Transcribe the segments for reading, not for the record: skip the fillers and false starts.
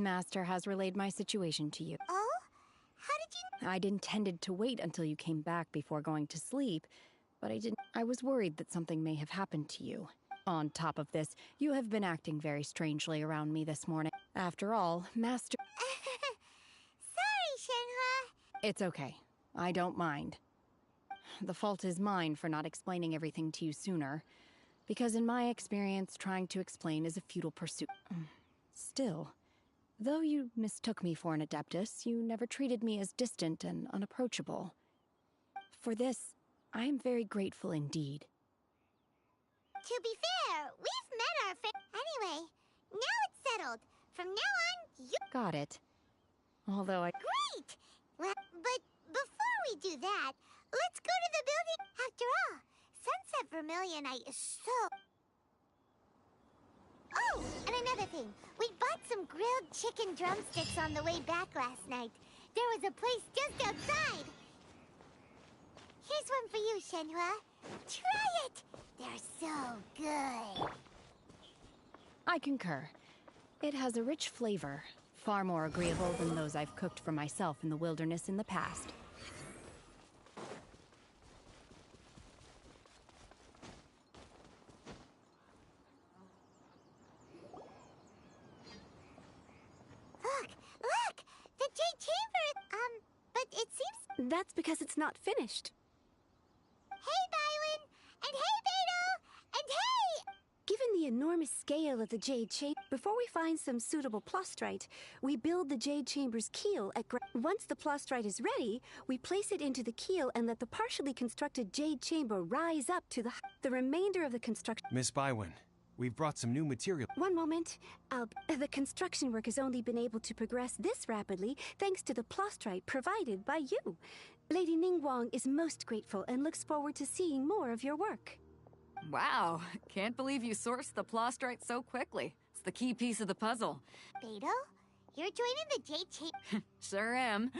Master has relayed my situation to you. Oh? How did you... I'd intended to wait until you came back before going to sleep, but I didn't. I was worried that something may have happened to you. On top of this, you have been acting very strangely around me this morning. After all, Master... Sorry, Shenhua. It's okay. I don't mind. The fault is mine for not explaining everything to you sooner, because in my experience, trying to explain is a futile pursuit. Still, though you mistook me for an Adeptus, you never treated me as distant and unapproachable. For this, I am very grateful indeed. To be fair, we've met our Anyway, now it's settled. From now on, you... Got it. Although I... Great! Well, but before we do that, let's go to the building. After all, Sunset Vermilionite is so... Oh, and another thing. We bought some grilled chicken drumsticks on the way back last night. There was a place just outside. Here's one for you, Shenhua. Try it! They're so good. I concur. It has a rich flavor, far more agreeable than those I've cooked for myself in the wilderness in the past. Look! The Jade Chamber! But it seems... That's because it's not finished. Hey, Bywin! And hey, Beidou! And hey! Given the enormous scale of the Jade Chamber, before we find some suitable plastrite, we build the Jade Chamber's keel at Once the plastrite is ready, we place it into the keel and let the partially constructed Jade Chamber rise up to the remainder of the construction. Miss Bywin, we've brought some new material. One moment. The construction work has only been able to progress this rapidly thanks to the plastrite provided by you. Lady Ningguang is most grateful and looks forward to seeing more of your work. Wow, can't believe you sourced the plastrite so quickly. It's the key piece of the puzzle. Beidou, you're joining the Jade Chamber. Sure am.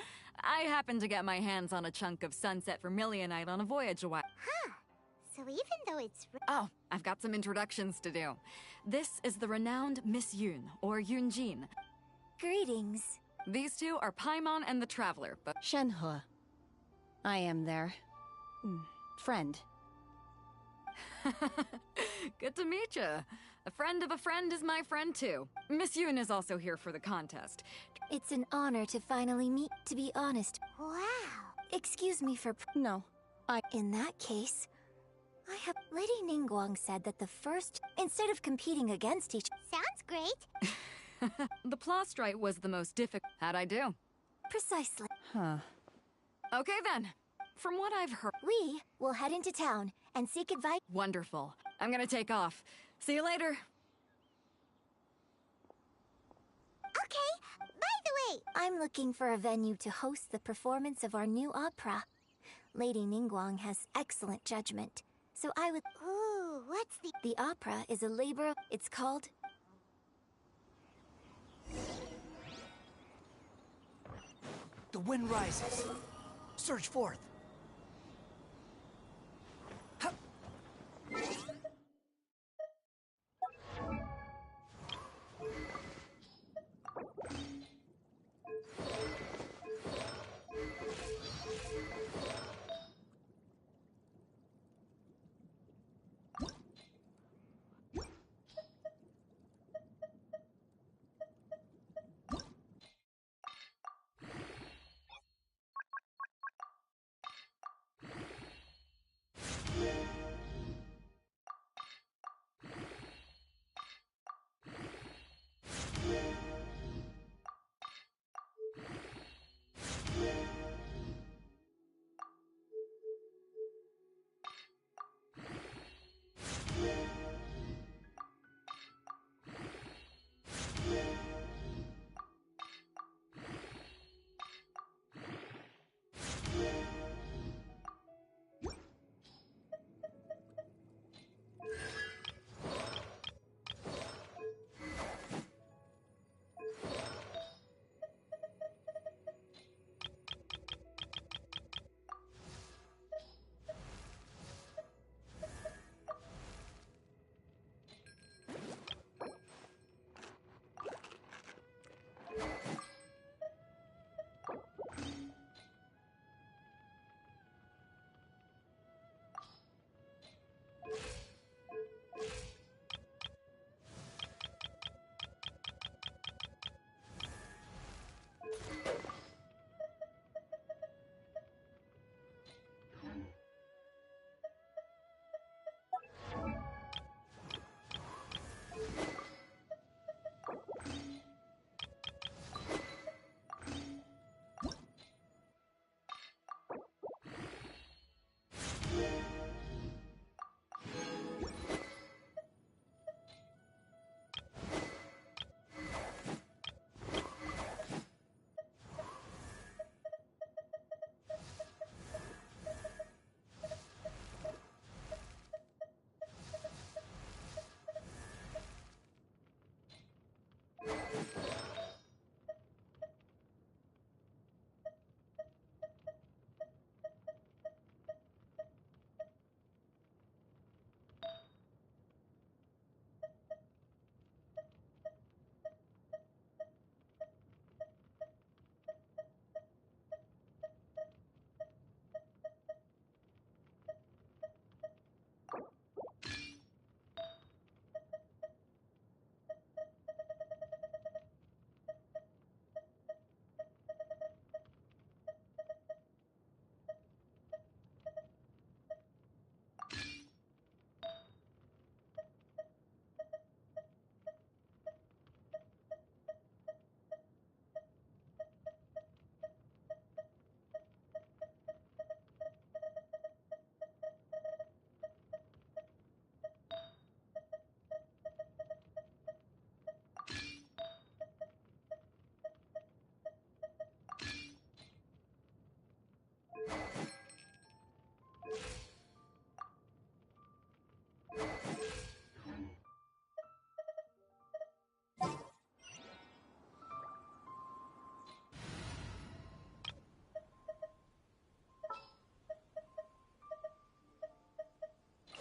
I happened to get my hands on a chunk of Sunset Vermilionite on a voyage a while. Huh. So even though it's... Oh, I've got some introductions to do. This is the renowned Miss Yun, or Yunjin. Greetings. These two are Paimon and the Traveler, but... Shenhua. I am their... friend. Good to meet you. A friend of a friend is my friend too. Miss Yun is also here for the contest. It's an honor to finally meet, to be honest. Wow. Excuse me for... No, In that case, I have... Lady Ningguang said that the first... Instead of competing against each... Sounds great. The plastrite was the most difficult. How'd I do? Precisely. Huh. Okay then. From what I've heard... We will head into town and seek advice... Wonderful. I'm gonna take off. See you later. Okay, by the way, I'm looking for a venue to host the performance of our new opera. Lady Ningguang has excellent judgment, so I would... Ooh, what's the... The opera is a labor of... It's called... The wind rises. Surge forth. Hup.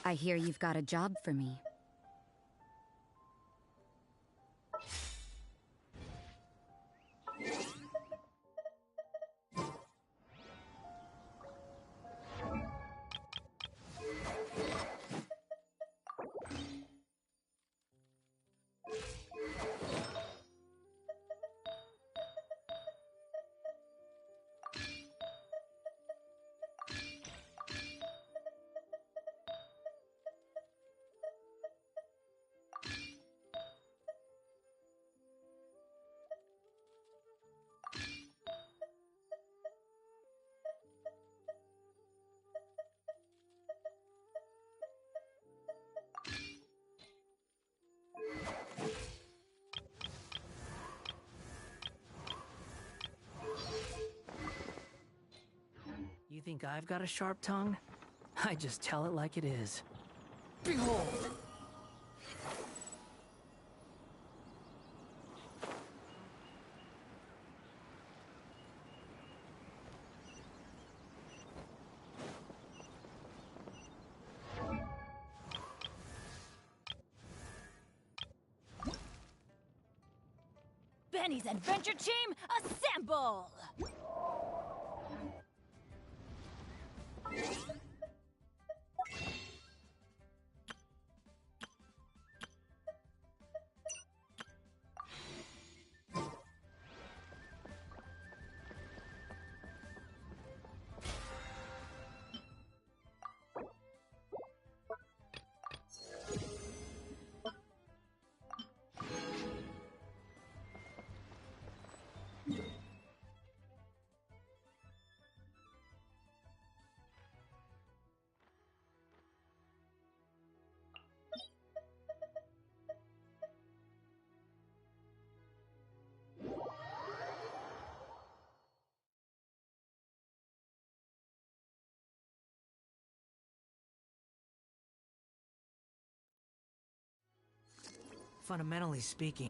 I hear you've got a job for me. You think I've got a sharp tongue? I just tell it like it is. Behold! Benny's adventure team, assemble! Fundamentally speaking.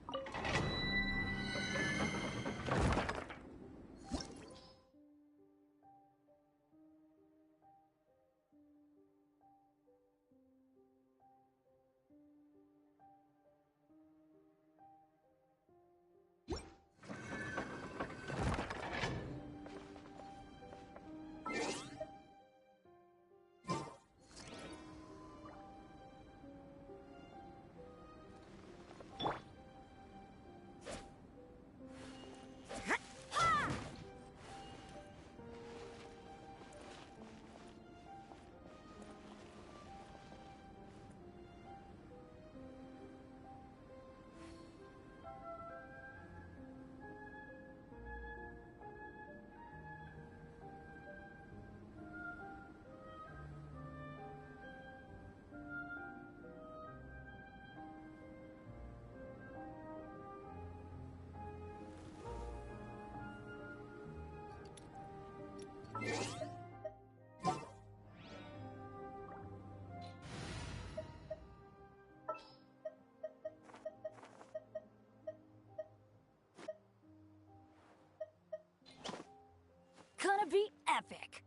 Gonna be epic!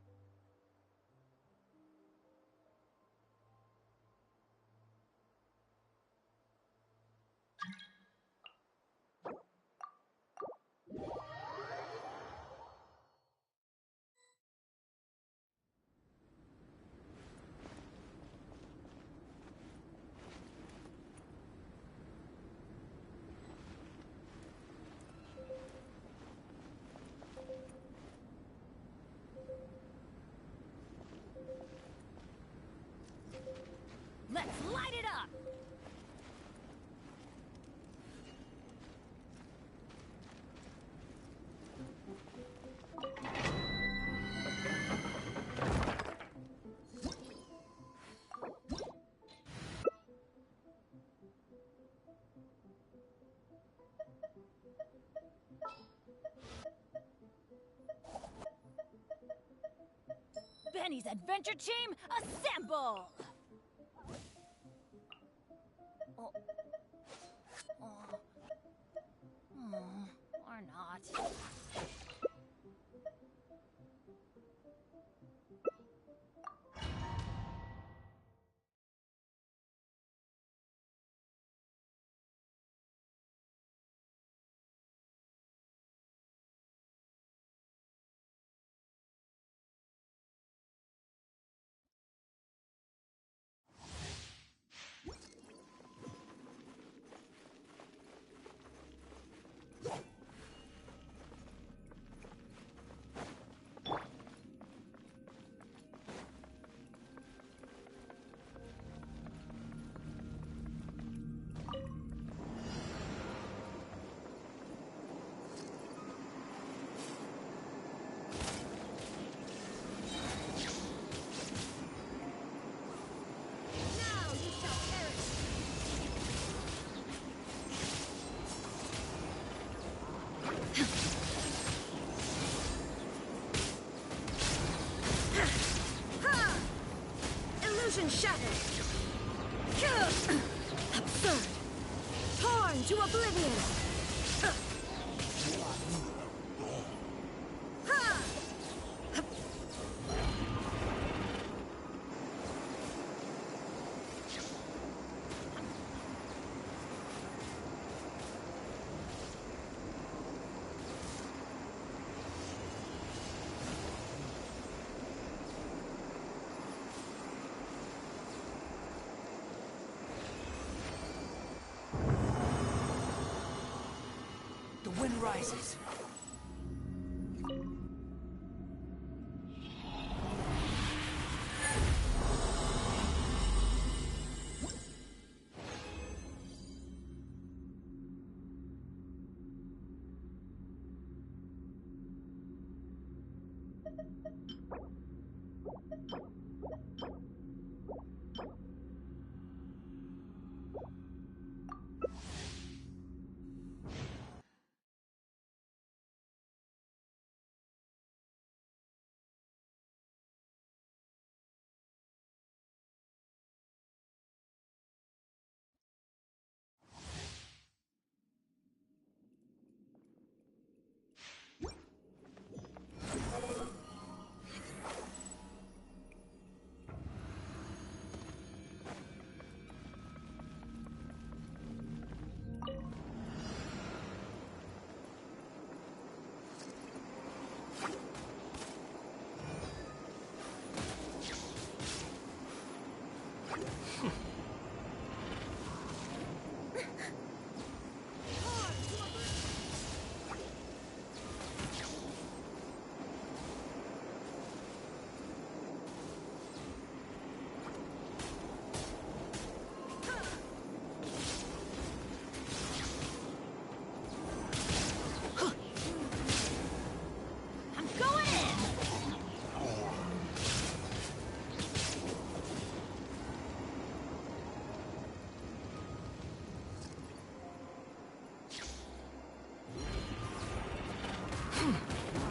em0kinnie's adventure team assemble! Oh. Or not. Illusion shattered! Absurd! Torn to oblivion! The wind rises.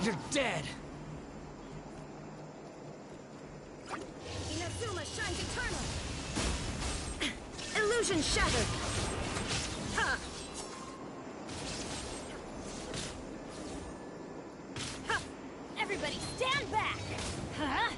You're dead! Inazuma shines eternal! Illusion shattered! Ha! Ha! Everybody stand back! Huh?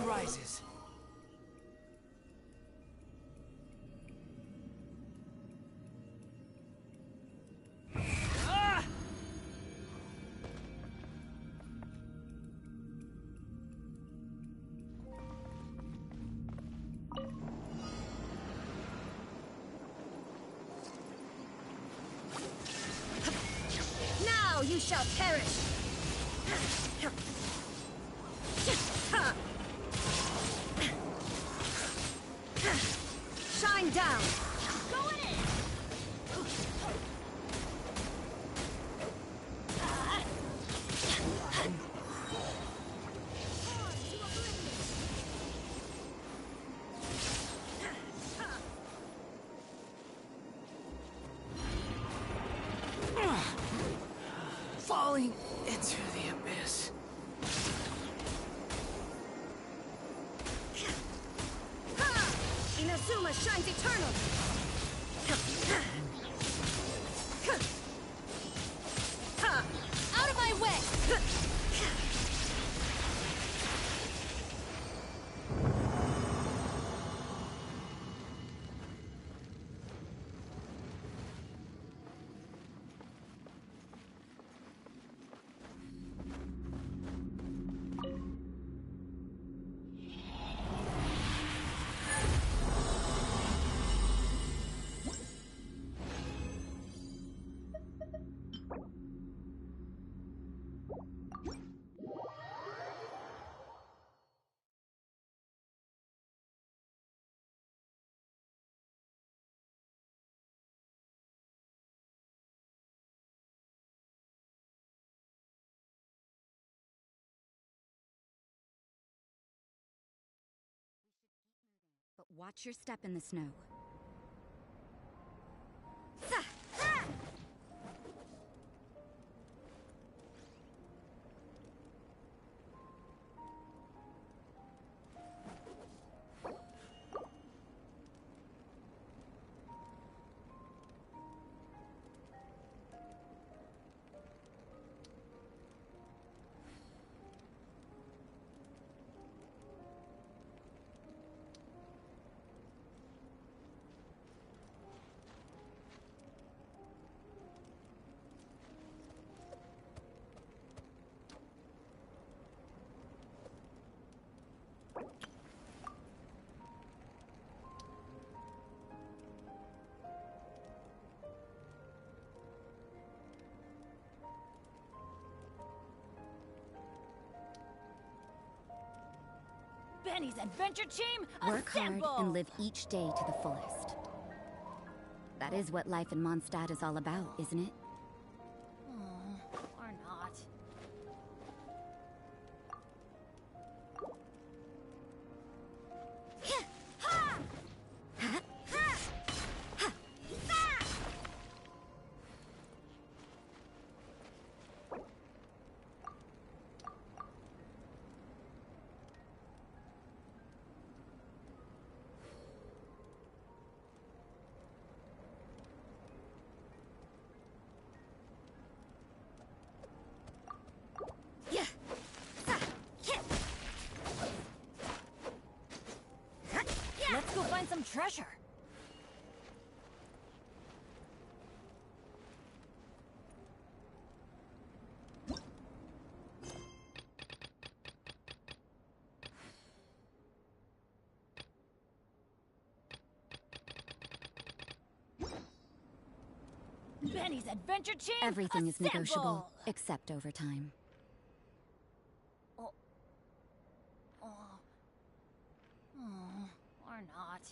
rises. Now you shall perish! Shine down! Going in! Falling into the abyss. Inazuma shines eternal! Out of my way! But watch your step in the snow. Benny's adventure team, Work hard assemble! and live each day to the fullest. That is what life in Mondstadt is all about, isn't it? Or not. Let's go find some treasure. Benny's adventure team, Everything is assemble! negotiable, except overtime. Or not.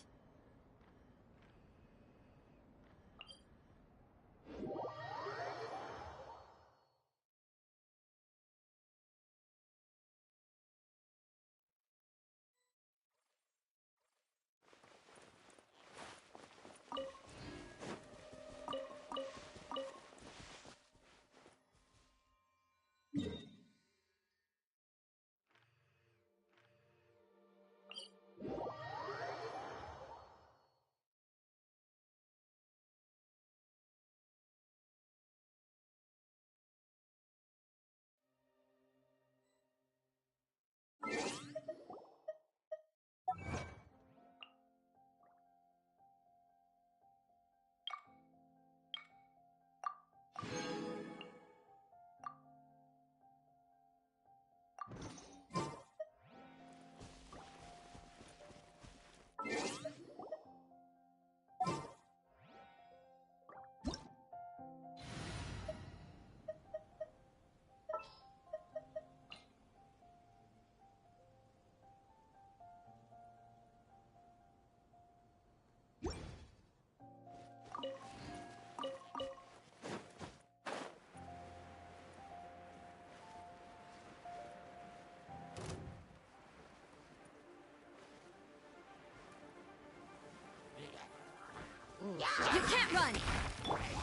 You can't run!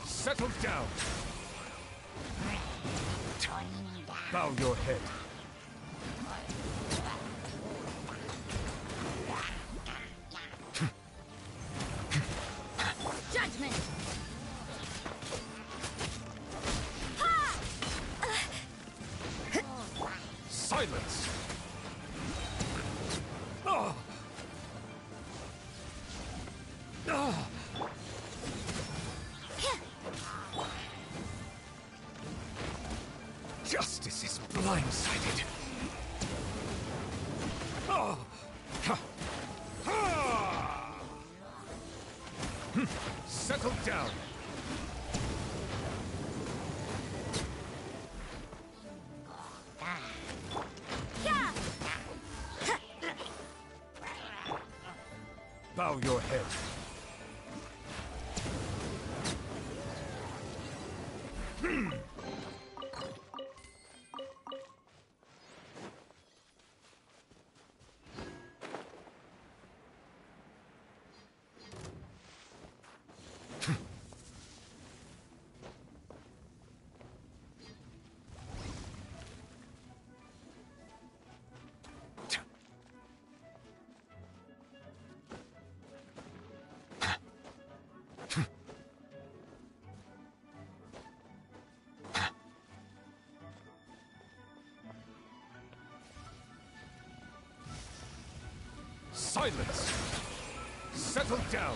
Settle down! Bow your head. Judgment! Silence! Ah! Ah! Justice is blindsided. Oh. Ha. Ha. Settle down. Bow your head. Silence! Settle down!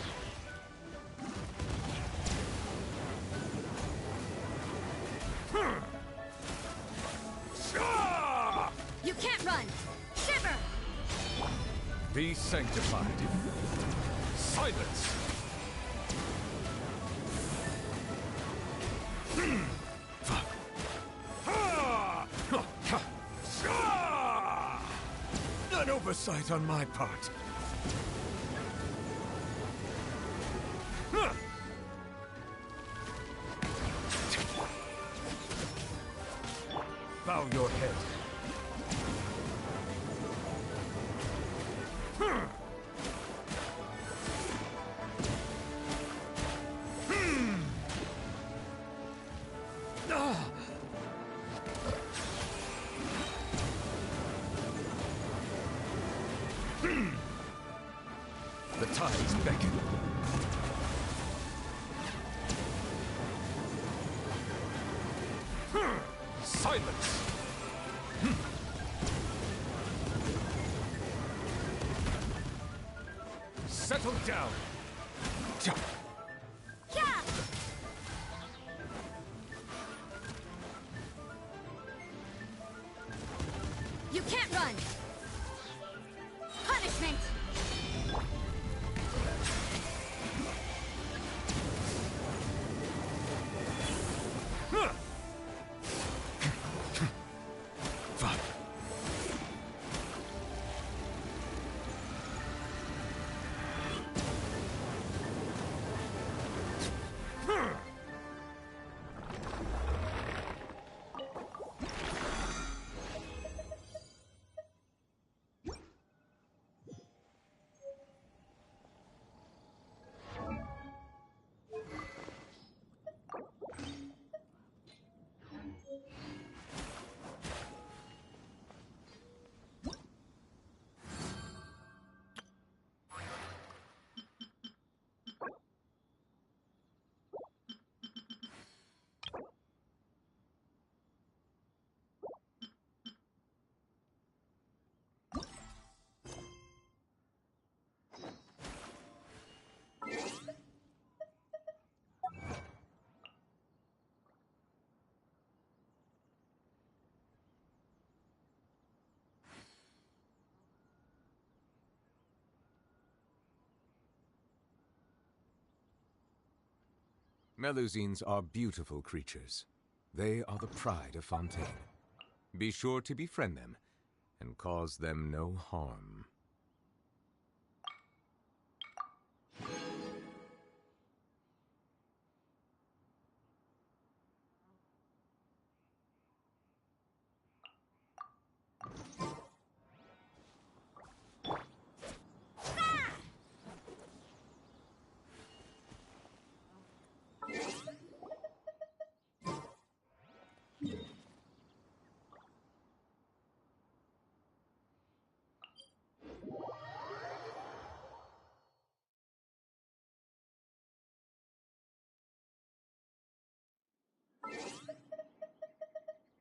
You can't run! Shiver! Be sanctified. Silence! An oversight on my part. Bow your head. The tides beckon. Silence! Settle down! You can't run! Punishment! Melusines are beautiful creatures. They are the pride of Fontaine. Be sure to befriend them and cause them no harm.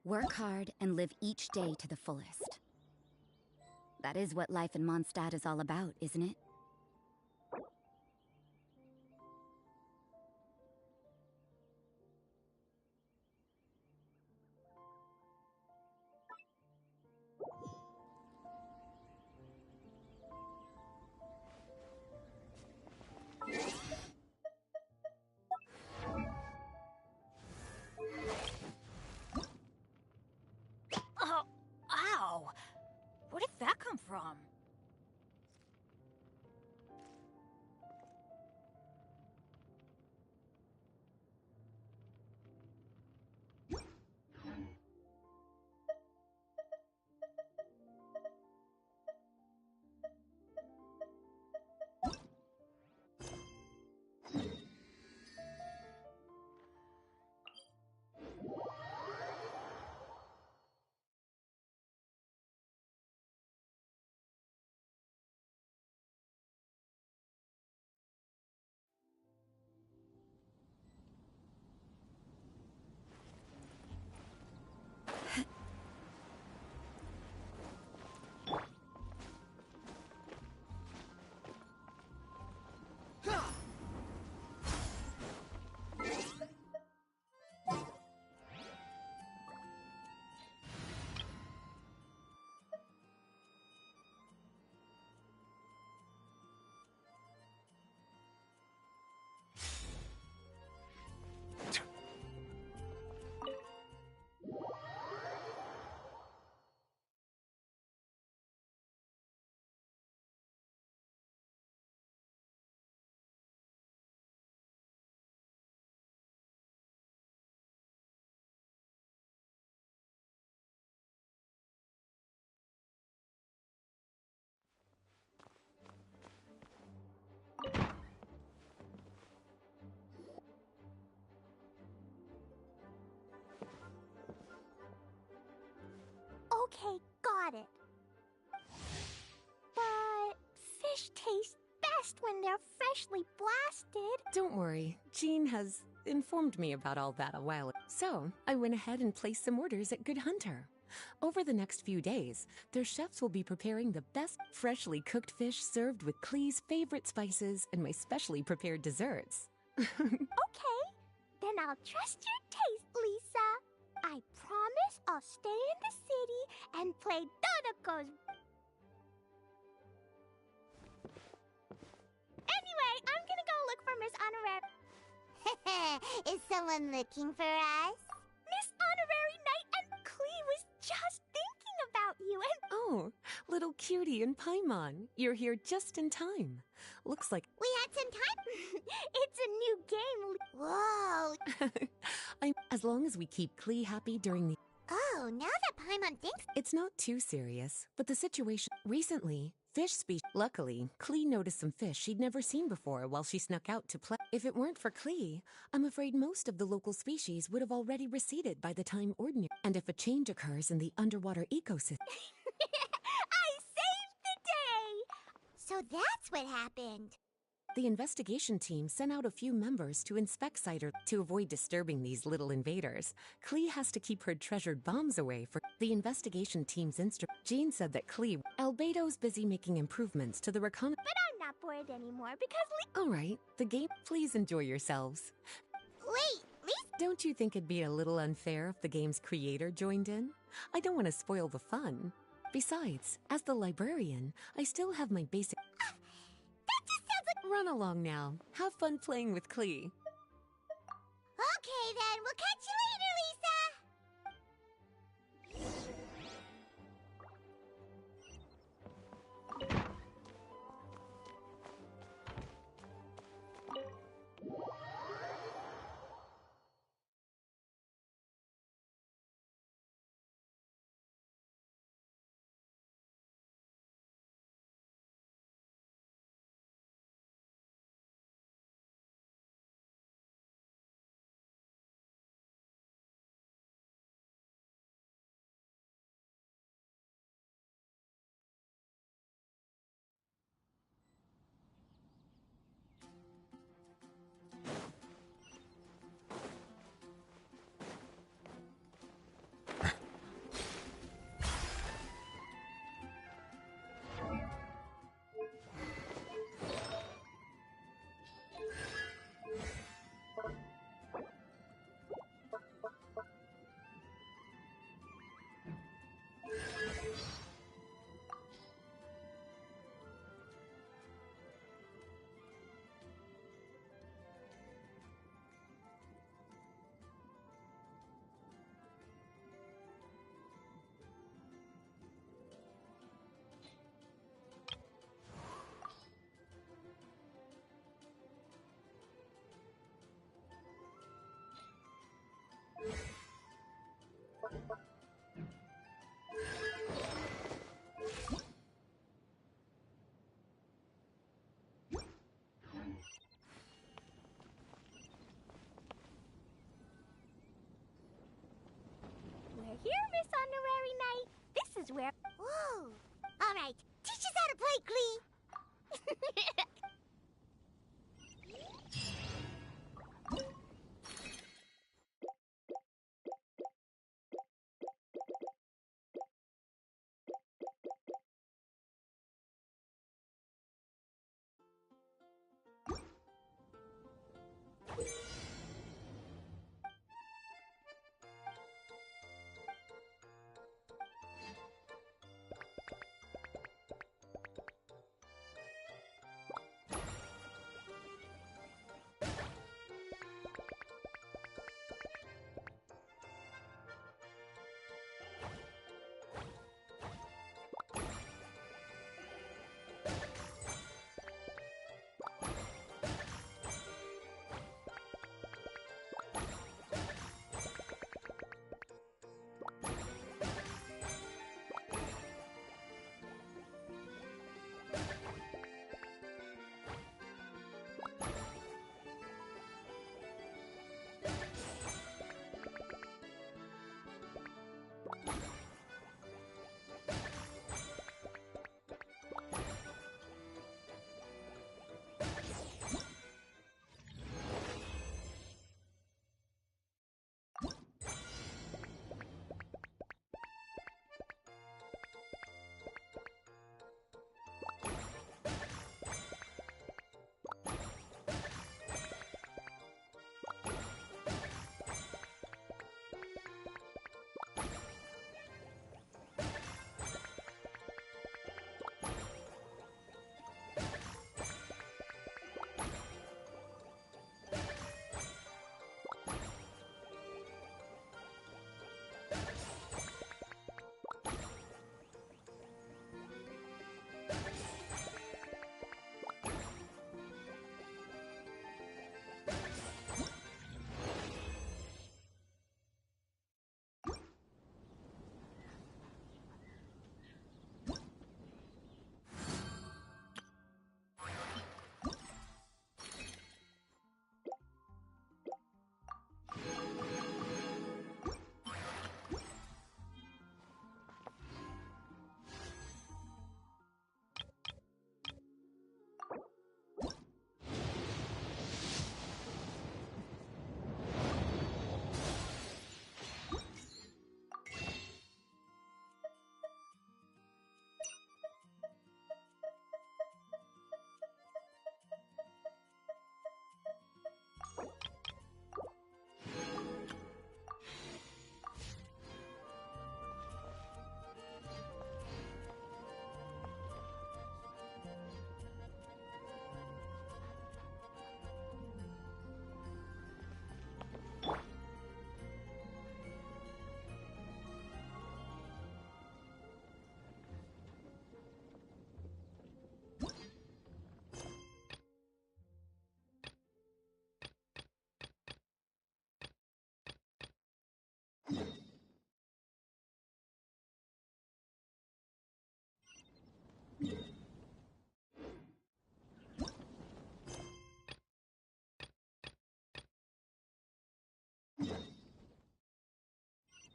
Work hard and live each day to the fullest. That is what life in Mondstadt is all about, isn't it? Oh, ow! Where did that come from? Okay, got it. But fish taste best when they're freshly blasted. Don't worry, Jean has informed me about all that a while ago. So, I went ahead and placed some orders at Good Hunter. Over the next few days, their chefs will be preparing the best freshly cooked fish served with Klee's favorite spices and my specially prepared desserts. Okay, then I'll trust your taste, Lisa. I promise I'll stay in the city and play Dodoko's. Anyway, I'm gonna go look for Miss Honorary. Is someone looking for us? Miss Honorary Knight and Klee was just thinking about you and... Oh, little cutie and Paimon, you're here just in time. Looks like We had some time. It's a new game. Whoa. as long as we keep Klee happy during the... Oh, now that Paimon thinks... It's not too serious, but the situation... Recently, fish species... Luckily, Klee noticed some fish she'd never seen before while she snuck out to play. If it weren't for Klee, I'm afraid most of the local species would have already receded by the time ordinary... And if a change occurs in the underwater ecosystem... I saved the day! So that's what happened. The investigation team sent out a few members to inspect Cider to avoid disturbing these little invaders. Klee has to keep her treasured bombs away for the investigation team's instrument. Jean said that Klee... Albedo's busy making improvements to the recon... But I'm not bored anymore because All right, the game... Please enjoy yourselves. Wait, Lisa... Don't you think it'd be a little unfair if the game's creator joined in? I don't want to spoil the fun. Besides, as the librarian, I still have my basic... That just sounds like... Run along now. Have fun playing with Klee. Okay then, we'll catch you later, Lisa! knows where. Whoa! All right, teach us how to play, Klee.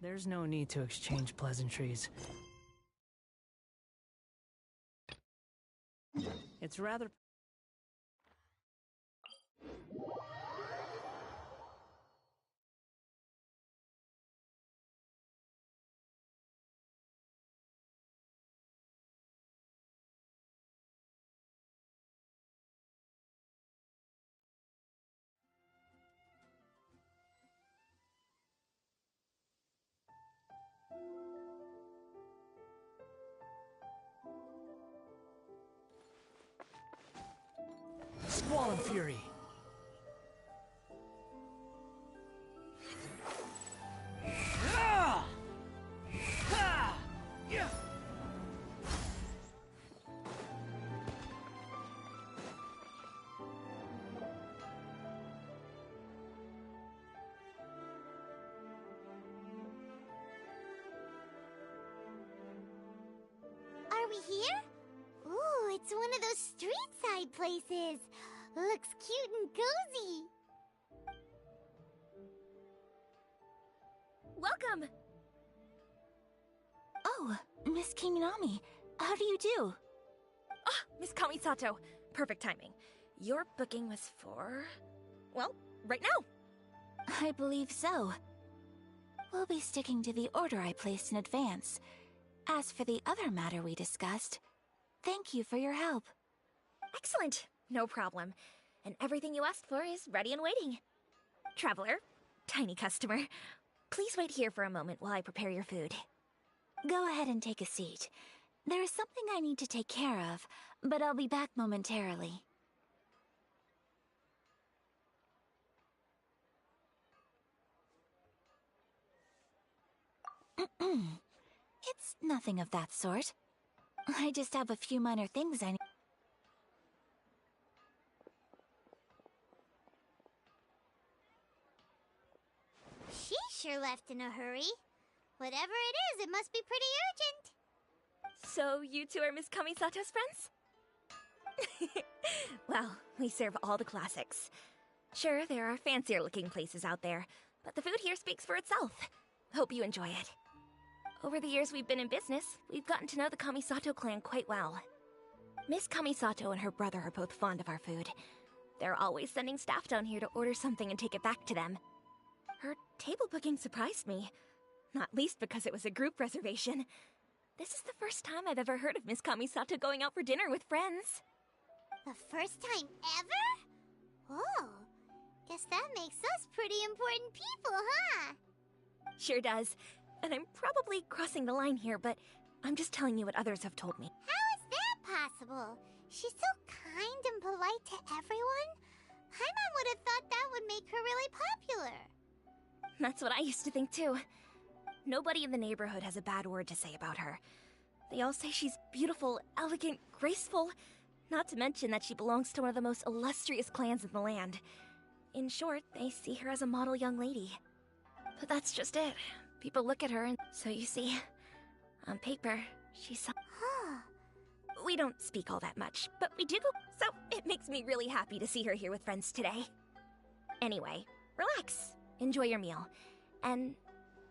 There's no need to exchange pleasantries. It's rather... Squall and Fury! Are we here? Ooh, it's one of those street-side places. Looks cute and cozy. Welcome! Oh, Miss Kinami, how do you do? Ah, Miss Kamisato. Perfect timing. Your booking was for... well, right now. I believe so. We'll be sticking to the order I placed in advance. As for the other matter we discussed, thank you for your help. Excellent. No problem. And everything you asked for is ready and waiting. Traveler, tiny customer, please wait here for a moment while I prepare your food. Go ahead and take a seat. There is something I need to take care of, but I'll be back momentarily. It's nothing of that sort. I just have a few minor things I need. She sure left in a hurry. Whatever it is, it must be pretty urgent. So, you two are Miss Kamisato's friends? Well, we serve all the classics. Sure, there are fancier-looking places out there, but the food here speaks for itself. Hope you enjoy it. Over the years we've been in business, we've gotten to know the Kamisato clan quite well. Miss Kamisato and her brother are both fond of our food. They're always sending staff down here to order something and take it back to them. Her table booking surprised me, not least because it was a group reservation. This is the first time I've ever heard of Miss Kamisato going out for dinner with friends. The first time ever? Oh, guess that makes us pretty important people, huh? Sure does. And I'm probably crossing the line here, but I'm just telling you what others have told me. How is that possible? She's so kind and polite to everyone. Paimon would have thought that would make her really popular. That's what I used to think too. Nobody in the neighborhood has a bad word to say about her. They all say she's beautiful, elegant, graceful, not to mention that she belongs to one of the most illustrious clans in the land. In short, they see her as a model young lady. But that's just it. People look at her and... so you see, on paper, she's... We don't speak all that much, but we do, so it makes me really happy to see her here with friends today. Anyway, relax, enjoy your meal, and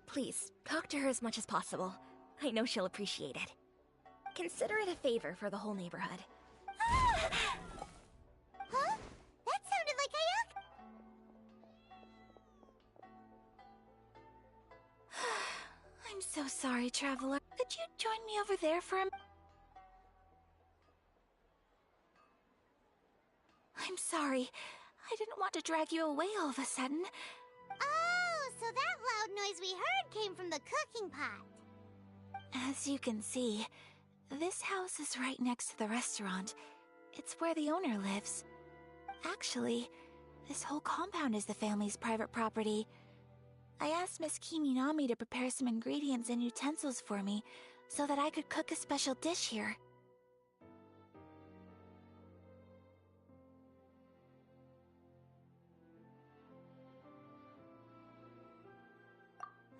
please, talk to her as much as possible. I know she'll appreciate it. Consider it a favor for the whole neighborhood. Huh? That sounded like I'm so sorry, Traveler. Could you join me over there for a... I'm sorry. I didn't want to drag you away all of a sudden. Oh, so that loud noise we heard came from the cooking pot. As you can see, this house is right next to the restaurant. It's where the owner lives. Actually, this whole compound is the family's private property. I asked Miss Kinami to prepare some ingredients and utensils for me so that I could cook a special dish here.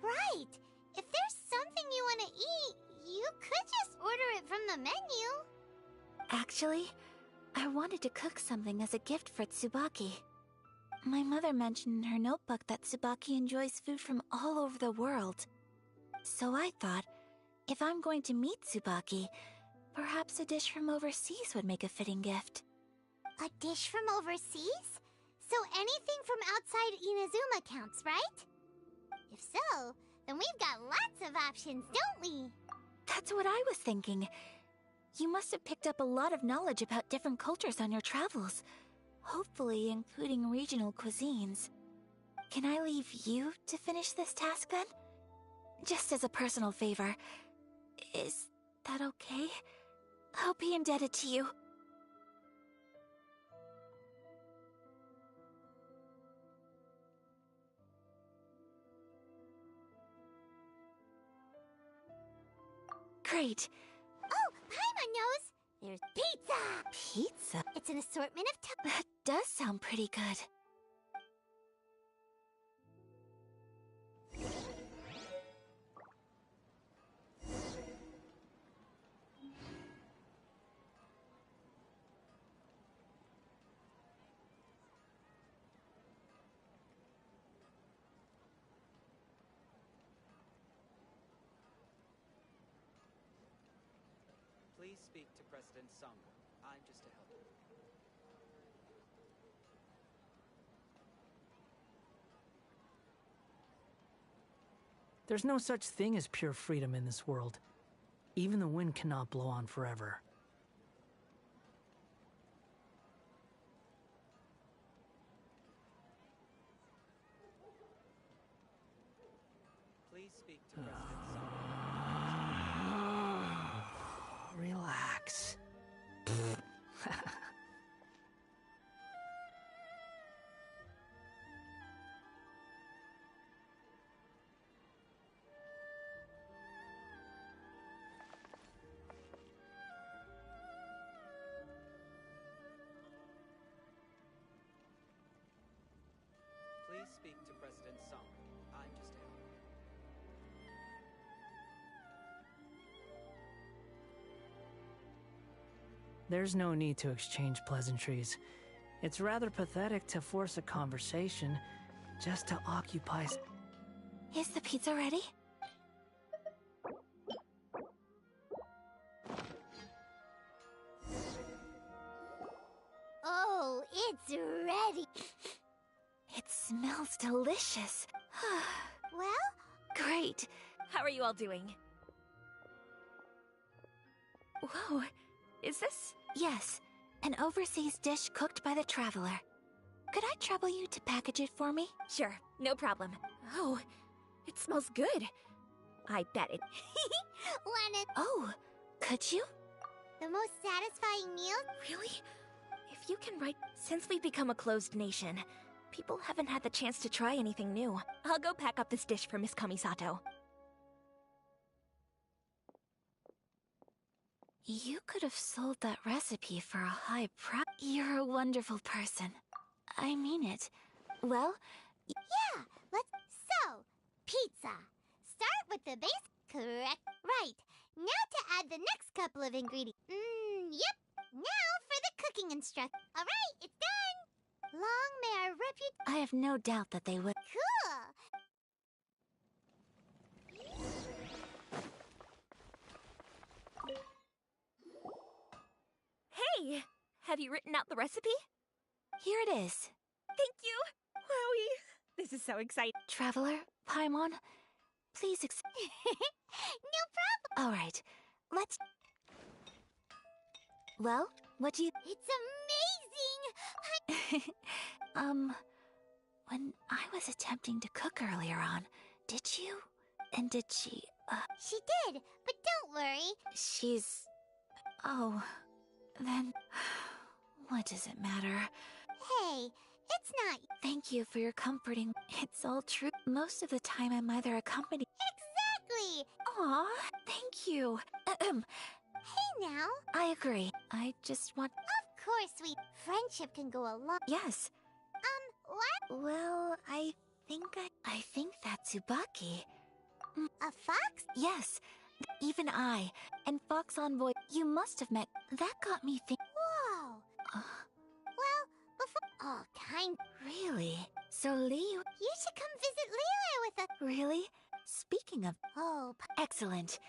Right. If there's something you want to eat, you could just order it from the menu. Actually, I wanted to cook something as a gift for Tsubaki. My mother mentioned in her notebook that Tsubaki enjoys food from all over the world. So I thought, if I'm going to meet Tsubaki, perhaps a dish from overseas would make a fitting gift. A dish from overseas? So anything from outside Inazuma counts, right? If so, then we've got lots of options, don't we? That's what I was thinking. You must have picked up a lot of knowledge about different cultures on your travels. Hopefully including regional cuisines. Can I leave you to finish this task then? Just as a personal favor. Is that okay? I'll be indebted to you. Great. Oh, Paimon knows! There's pizza! Pizza? It's an assortment of That does sound pretty good. Please speak to President Sangha. I'm just a helper. There's no such thing as pure freedom in this world. Even the wind cannot blow on forever. Please speak to President Sangha. Relax. Please speak to President Sangha. I'm just a helper. There's no need to exchange pleasantries. It's rather pathetic to force a conversation just to occupy. Is the pizza ready? Oh, it's ready. It smells delicious. Well? Great. How are you all doing? Whoa, is this? Yes, an overseas dish cooked by the traveler. Could I trouble you to package it for me? Sure, no problem. Oh, it smells good. I bet it. Want it? Oh, could you? The most satisfying meal? Really? If you can write. Since we've become a closed nation, people haven't had the chance to try anything new. I'll go pack up this dish for Miss Kamisato. You could have sold that recipe for a high price. You're a wonderful person. I mean it. Well, Yeah, let's... So, pizza. Start with the base... Correct. Right. Now to add the next couple of ingredients. Yep. Now for the cooking instruct. Alright, it's done. Long may our reputation... I have no doubt that they would. Cool. Hey! Have you written out the recipe? Here it is. Thank you! Wowie! This is so exciting. Traveler, Paimon, please No problem. All right, let's... Well, what do you... It's amazing. When I was attempting to cook earlier on, did you? And did she, She did, but don't worry. she's... Oh, then... What does it matter? Hey, it's not... Thank you for your comforting... It's all true. Most of the time I'm either accompanied... Exactly. Aw, thank you. Ahem. Hey now. I agree. I just want... Of course, friendship can go a long... Yes. What? Well, I think that's Tsubaki. A fox? Yes. Even I. And Fox Envoy, you must have met... That got me thinking... Whoa. Well, before... Oh, kind... Really? So Lee... You should come visit Leela with us. Really? Speaking of... Oh, Excellent.